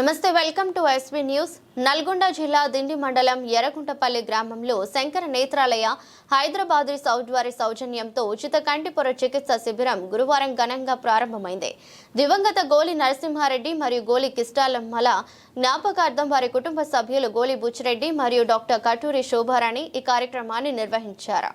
నమస్తే welcome to SB news. Nalgonda జిల్లా దిండి మండలం ఎర్రగుంటపల్లి గ్రామంలో శంకర నేత్రాలయ హైదరాబాద్ సౌత్ వారి సౌజన్యంతో ఉచిత కంటిపొర చికిత్స శిబిరం గురువారం ఘనంగా ప్రారంభమైంది. దివంగత గోలి నరసింహారెడ్డి మరియు గోలి కిష్టాలమ్మల జ్ఞాపకార్థం వారి కుటుంబ సభ్యులు గోలి బుచ్చిరెడ్డి మరియు డాక్టర్ కటూరి శోభారాణి ఈ కార్యక్రమాన్ని నిర్వహించారు.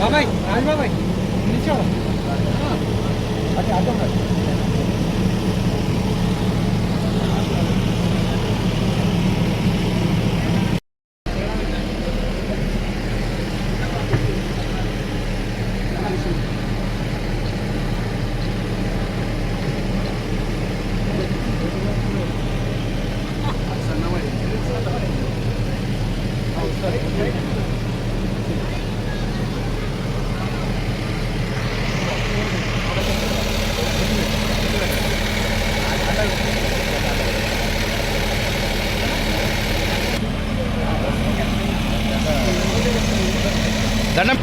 बाबाई राज बाबाई नीचे आओ। अच्छा आ जाओ। దండం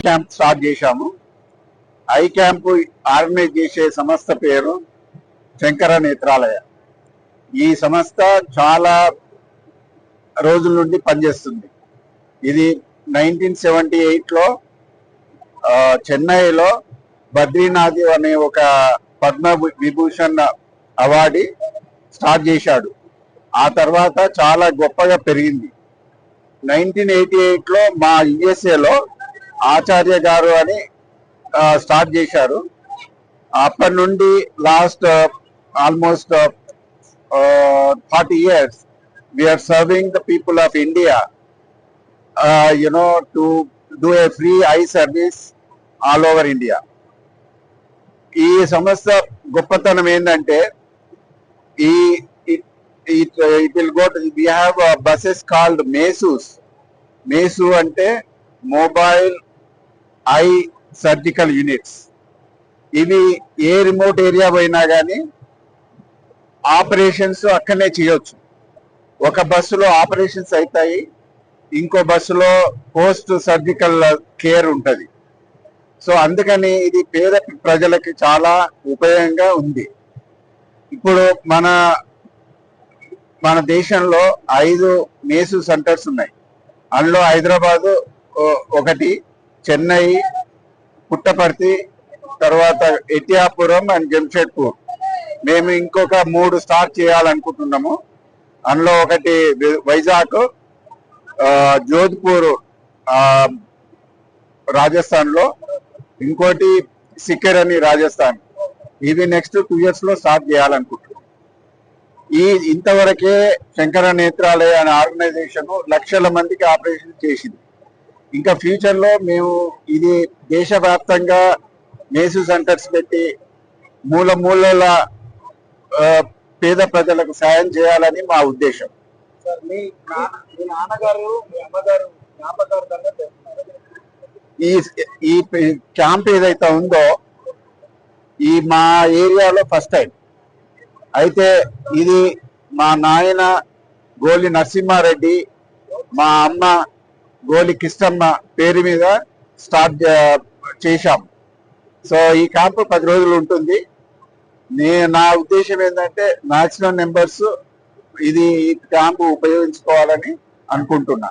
క్యాంప్ స్టార్ట్ చేశాము. ఐ క్యాంప్ ఆర్గనైజ్ చేసే సంస్థ పేరు శంకర నేత్రాలయ. ఈ సంస్థ చాలా రోజుల నుండి పనిచేస్తుంది. ఇది 1978లో చెన్నైలో బద్రీనాథ్ అనే ఒక పద్మ విభూషణ్ అవార్డు స్టార్ట్ చేశాడు. ఆ తర్వాత చాలా గొప్పగా పెరిగింది. 1988లో మా యుఎస్ఏలో ఆచార్య గారు అని స్టార్ట్ చేశారు. అప్పటి నుండి last almost 40 years we are serving the people of India, to do a free eye service all over India. ఈ సంస్థ గొప్పతనం ఏంటంటే it will go to, we have buses called మేసు అంటే మొబైల్ ఐ సర్జికల్ యూనిట్స్. ఇవి ఏ remote area పోయినా కానీ operations అక్కడనే చేయొచ్చు. ఒక బస్సులో ఆపరేషన్స్ అవుతాయి, ఇంకో బస్సులో పోస్ట్ సర్జికల్ కేర్ ఉంటది. సో అందుకని ఇది పేద ప్రజలకి చాలా ఉపయోగంగా ఉంది. ఇప్పుడు మన దేశంలో 5 మేసు సెంటర్స్ ఉన్నాయి. అందులో హైదరాబాదు ఒకటి, చెన్నై, పుట్టపర్తి, తర్వాత ఎటియాపురం అండ్ జంషెడ్పూర్. మేము ఇంకొక 3 స్టార్ట్ చేయాలనుకుంటున్నాము. అందులో ఒకటి వైజాగ్, జోధ్పూర్ రాజస్థాన్ లో, ఇంకోటి సిక్కర్ అని రాజస్థాన్. ఇవి నెక్స్ట్ 2 years లో స్టార్ట్ చేయాలనుకుంటున్నాం. ఇంతవరకే శంకర నేత్రాలయ అనే ఆర్గనైజేషన్ లక్షల మందికి ఆపరేషన్ చేసింది. ఇంకా ఫ్యూచర్ లో మేము ఇది దేశవ్యాప్తంగా మేసు సెంటర్స్ పెట్టి మూలల పేద ప్రజలకు సాయం చేయాలని మా ఉద్దేశం. మీ నాన్నగారు మీ అమ్మగారు ఈ క్యాంప్ ఏదైతే ఉందో ఈ మా ఏరియాలో ఫస్ట్ టైం. అయితే ఇది మా నాయన గోలి నరసింహారెడ్డి, మా అమ్మ గోలి కిష్టమ్మ పేరు మీద స్టార్ట్ చేశాం. సో ఈ క్యాంప్ 10 రోజులు ఉంటుంది. నా ఉద్దేశం ఏంటంటే మాక్సిమం నెంబర్స్ ఈ క్యాంప్ ఉపయోగించుకోవాలని అనుకుంటున్నా.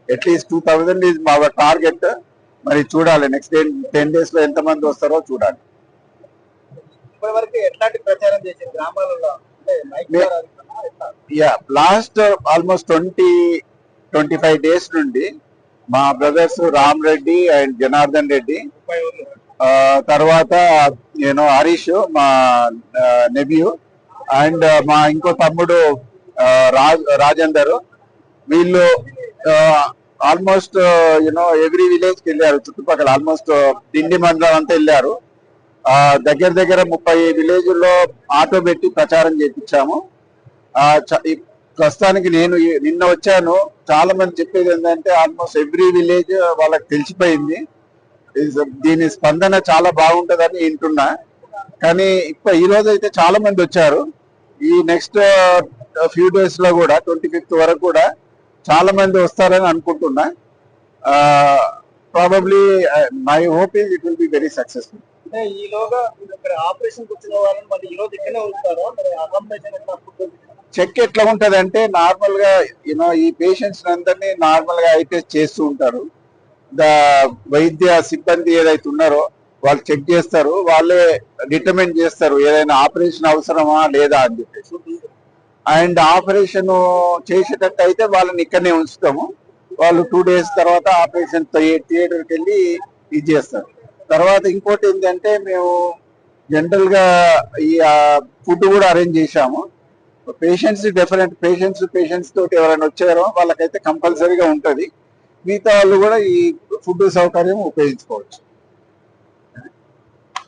అట్లీస్ట్ 2000 ఈజ్ మా టార్గెట్. మరి చూడాలి నెక్స్ట్ 10 days లో ఎంతమంది వస్తారో చూడాలి. ఇప్పటివరకు ఎట్లాంటి ప్రచారం చేశారు గ్రామాలలో? లాస్ట్ ఆల్మోస్ట్ 20-25 days నుండి మా బ్రదర్స్ రామ్ రెడ్డి అండ్ జనార్దన్ రెడ్డి, తర్వాత హరీష్ మా నెబ్యూ, అండ్ మా ఇంకో తమ్ముడు రాజేందర్, వీళ్ళు ఆల్మోస్ట్ ఎవ్రీ విలేజ్ కి వెళ్ళారు. చుట్టుపక్కల ఆల్మోస్ట్ దిండి మండలం అంతా వెళ్ళారు. దగ్గర 30 విలేజ్ల్లో ఆటో పెట్టి ప్రచారం చేయించాము. ప్రస్తుతానికి నేను నిన్న వచ్చాను. చాలా మంది చెప్పేది ఏంటంటే ఆల్మోస్ట్ ఎవ్రీ విలేజ్ వాళ్ళకి తెలిసిపోయింది. దీని స్పందన చాలా బాగుంటదని వింటున్నా. కానీ ఈ రోజు అయితే చాలా మంది వచ్చారు. ఈ నెక్స్ట్ ఫ్యూ డేస్ లో కూడా 25th వరకు కూడా చాలా మంది వస్తారని అనుకుంటున్నా. Probably my hope is it will be very successful. ఈలోగా ఆపరేషన్ వచ్చిన వాళ్ళని మళ్ళీ ఈ రోజు ఇక్కడే ఉంటారా? చెక్ ఎట్లా ఉంటది అంటే నార్మల్ గా ఈ పేషెంట్స్ అందరినీ నార్మల్ గా అయితే చేస్తూ ఉంటారు. వైద్య సిబ్బంది ఏదైతే ఉన్నారో వాళ్ళు చెక్ చేస్తారు. వాళ్ళే డిటర్మిన్ చేస్తారు ఏదైనా ఆపరేషన్ అవసరమా లేదా అని చెప్పేసి. అండ్ ఆపరేషన్ చేసేటట్టు అయితే వాళ్ళని ఇక్కడనే ఉంచుతాము. వాళ్ళు 2 days తర్వాత ఆపరేషన్ థియేటర్కి వెళ్ళి ఇది చేస్తారు. తర్వాత ఇంకోటి ఏంటంటే మేము జనరల్ గా ఈ ఫుడ్ కూడా అరేంజ్ చేశాము. పేషెంట్స్ తోటి ఎవరైనా వచ్చారో వాళ్ళకైతే కంపల్సరీగా ఉంటది. మిగతా వాళ్ళు కూడా ఈ ఫుడ్ సౌకర్యం ఉపయోగించుకోవచ్చు.